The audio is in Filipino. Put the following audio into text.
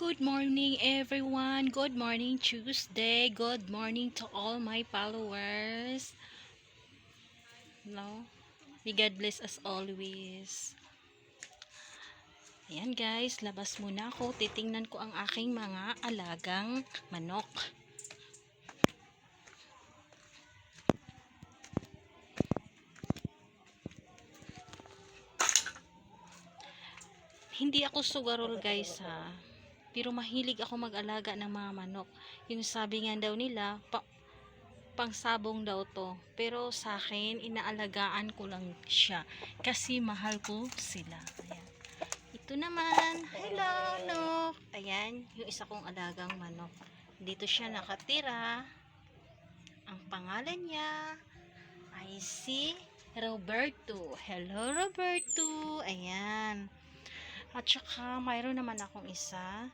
Good morning everyone. Good morning Tuesday. Good morning to all my followers. No? May God bless as always. Ayan guys, labas muna ako. Titingnan ko ang aking mga alagang manok. Hindi ako sugarol guys ha. Pero mahilig ako mag-alaga ng mga manok. Yung sabi nga daw nila, pangsabong daw to. Pero sa akin, inaalagaan ko lang siya. Kasi mahal ko sila. Ayan. Ito naman, hello, Nok. Ayan, yung isa kong alagang manok. Dito siya nakatira. Ang pangalan niya ay si Roberto. Hello, Roberto. Ayan. At saka, mayroon naman akong isa